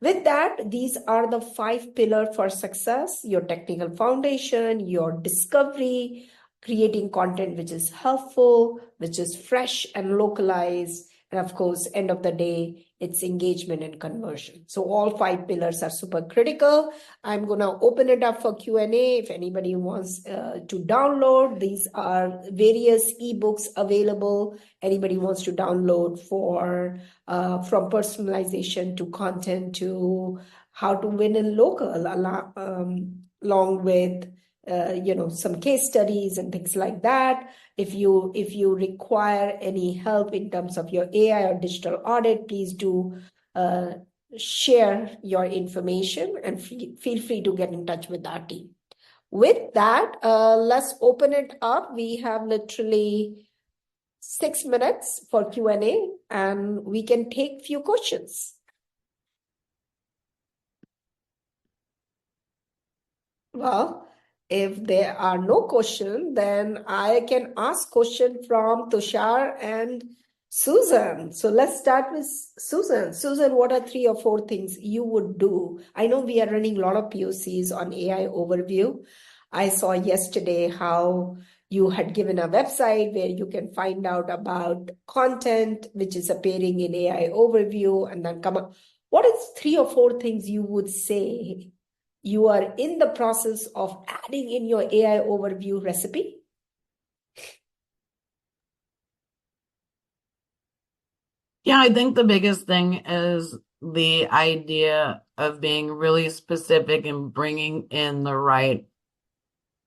With that, these are the 5 pillars for success: your technical foundation, your discovery, creating content which is helpful, which is fresh and localized, and of course, end of the day, it's engagement and conversion. So all 5 pillars are super critical. I'm going to open it up for Q&A if anybody wants to download. These are various ebooks available. Anybody wants to download for from personalization to content to how to win in local, along with some case studies and things like that. If you require any help in terms of your AI or digital audit, please do share your information and feel free to get in touch with our team. With that, let's open it up. We have literally 6 minutes for Q&A, and we can take few questions. Well, if there are no questions, then I can ask question from Tushar and Susan. So let's start with Susan. Susan, what are 3 or 4 things you would do? I know we are running a lot of POCs on AI overview. I saw yesterday how you had given a website where you can find out about content which is appearing in AI overview and then come up. What is 3 or 4 things you would say you are in the process of adding in your AI overview recipe? Yeah, I think the biggest thing is the idea of being really specific and bringing in the right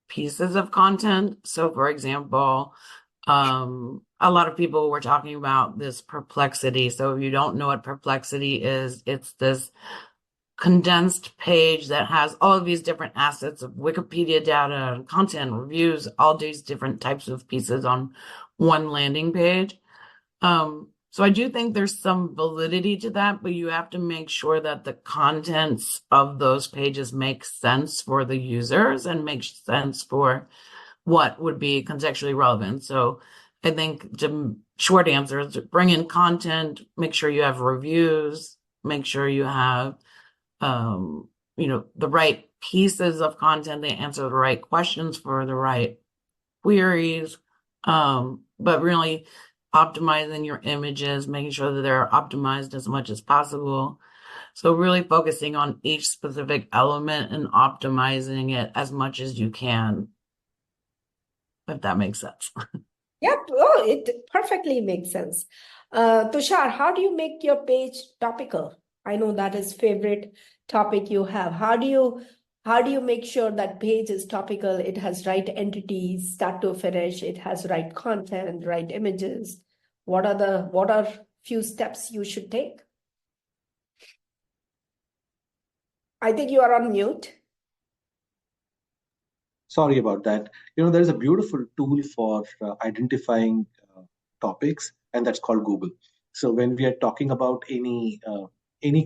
pieces of content. So, for example, a lot of people were talking about this Perplexity. So if you don't know what Perplexity is, it's this condensed page that has all of these different assets of Wikipedia data, content, reviews, all these different types of pieces on one landing page. So I do think there's some validity to that, but you have to make sure that the contents of those pages make sense for the users and make sense for what would be contextually relevant. So I think the short answer is bring in content, make sure you have reviews, make sure you have the right pieces of content that answer the right questions for the right queries, but really optimizing your images, making sure that they're optimized as much as possible. So really focusing on each specific element and optimizing it as much as you can, if that makes sense. Yep, oh, it perfectly makes sense. Tushar, how do you make your page topical? I know that is favorite topic you have. How do you make sure that page is topical? It has right entities, start to finish. It has right content, right images. What are few steps you should take? I think you are on mute. Sorry about that. There's a beautiful tool for identifying topics, and that's called Google. So when we are talking about any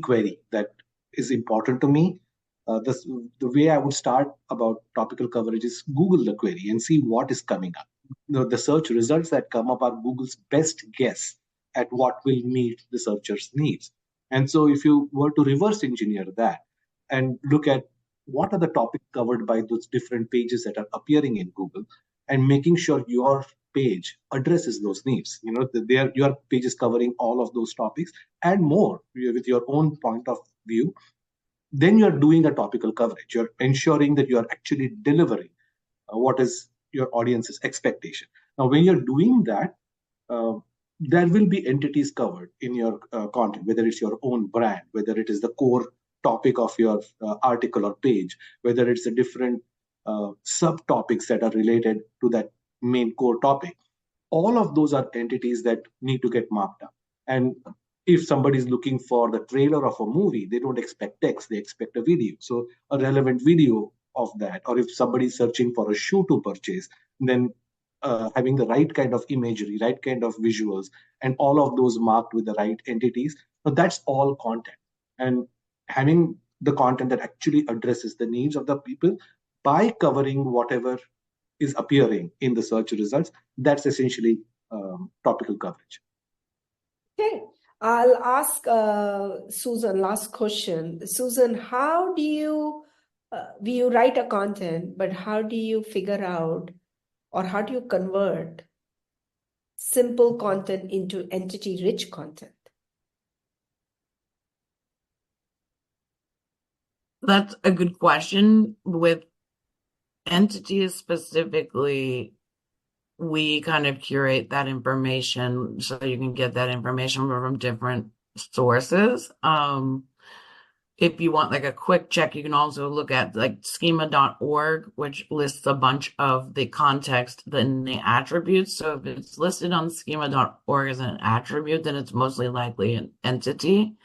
query that is important to me, the way I would start about topical coverage is Google the query and see what is coming up. The search results that come up are Google's best guess at what will meet the searcher's needs. And so if you were to reverse engineer that and look at what are the topics covered by those different pages that are appearing in Google, and making sure your page addresses those needs. Your page is covering all of those topics and more with your own point of view. Then you're doing a topical coverage. You're ensuring that you are actually delivering what is your audience's expectation. Now, when you're doing that, there will be entities covered in your content, whether it's your own brand, whether it is the core topic of your article or page, whether it's the different subtopics that are related to that main core topic. All of those are entities that need to get marked up. And if somebody is looking for the trailer of a movie, they don't expect text, they expect a video. So a relevant video of that, or if somebody is searching for a shoe to purchase, then having the right kind of imagery, right kind of visuals, and all of those marked with the right entities. So that's all content. And having the content that actually addresses the needs of the people by covering whatever is appearing in the search results, that's essentially topical coverage. Okay, I'll ask Susan last question. Susan, how do you write a content, but how do you figure out or how do you convert simple content into entity-rich content? That's a good question. With entities specifically, we kind of curate that information so you can get that information from different sources. If you want like a quick check, you can also look at like schema.org, which lists a bunch of the context, then the attributes. So if it's listed on schema.org as an attribute, then it's mostly likely an entity.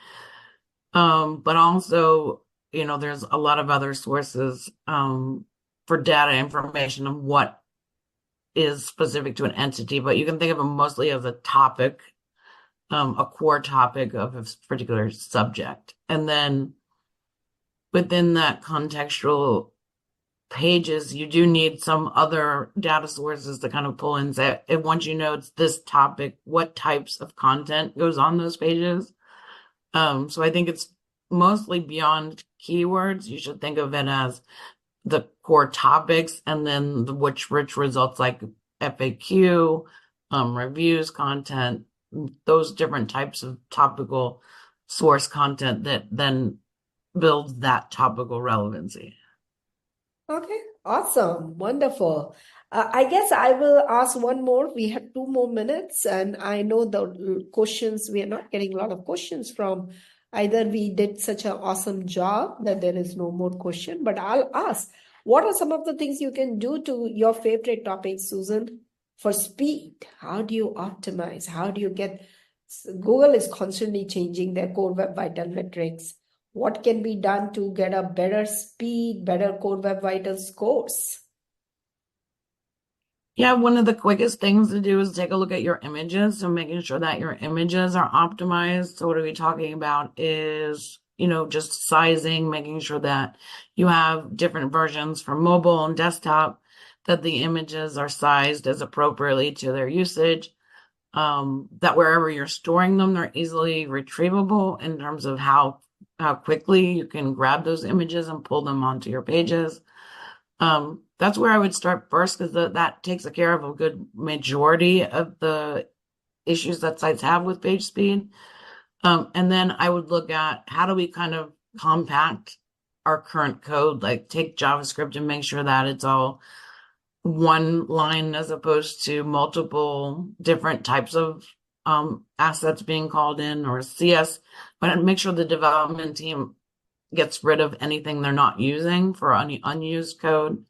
But also, there's a lot of other sources for data information of what is specific to an entity, but you can think of them mostly as a topic, a core topic of a particular subject. And then within that contextual pages, you do need some other data sources to kind of pull in. Say, once you know it's this topic, what types of content goes on those pages. So I think it's mostly beyond keywords. You should think of it as the core topics and then the rich results like FAQ, reviews content, those different types of topical source content that then builds that topical relevancy. Okay, awesome, wonderful. I guess I will ask one more. We have 2 more minutes, and I know the questions, we are not getting a lot of questions from either we did such an awesome job that there is no more question, but I'll ask, what are some of the things you can do to your favorite topic, Susan, for speed? How do you optimize? How do you get, Google is constantly changing their core web vital metrics. What can be done to get a better speed, better core web vital scores? Yeah, one of the quickest things to do is take a look at your images. So making sure that your images are optimized. So what are we talking about is, just sizing, making sure that you have different versions for mobile and desktop, that the images are sized as appropriately to their usage, that wherever you're storing them, they're easily retrievable in terms of how quickly you can grab those images and pull them onto your pages. That's where I would start first, because that takes care of a good majority of the issues that sites have with page speed. And then I would look at how do we kind of compact our current code, like take JavaScript and make sure that it's all one line as opposed to multiple different types of assets being called in, or CS, but make sure the development team gets rid of anything they're not using for unused code.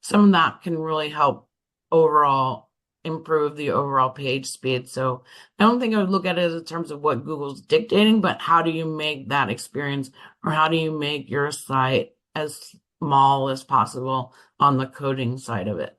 Some of that can really help overall improve the overall page speed. So I don't think I would look at it in terms of what Google's dictating, but how do you make that experience, or how do you make your site as small as possible on the coding side of it.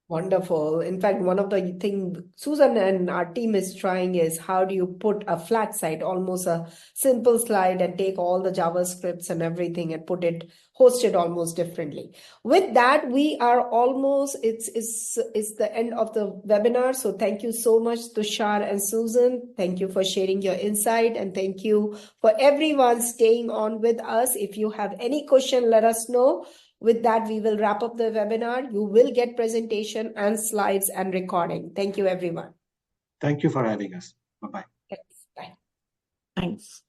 Wonderful. In fact, one of the thing Susan and our team is trying is how do you put a flat site, almost a simple slide, and take all the JavaScripts and everything and host it almost differently. With that, we are almost, it's the end of the webinar. So thank you so much, Tushar and Susan. Thank you for sharing your insight, and thank you for everyone staying on with us. If you have any question, let us know. With that, we will wrap up the webinar. You will get presentation and slides and recording. Thank you, everyone. Thank you for having us. Bye-bye. Bye. Thanks.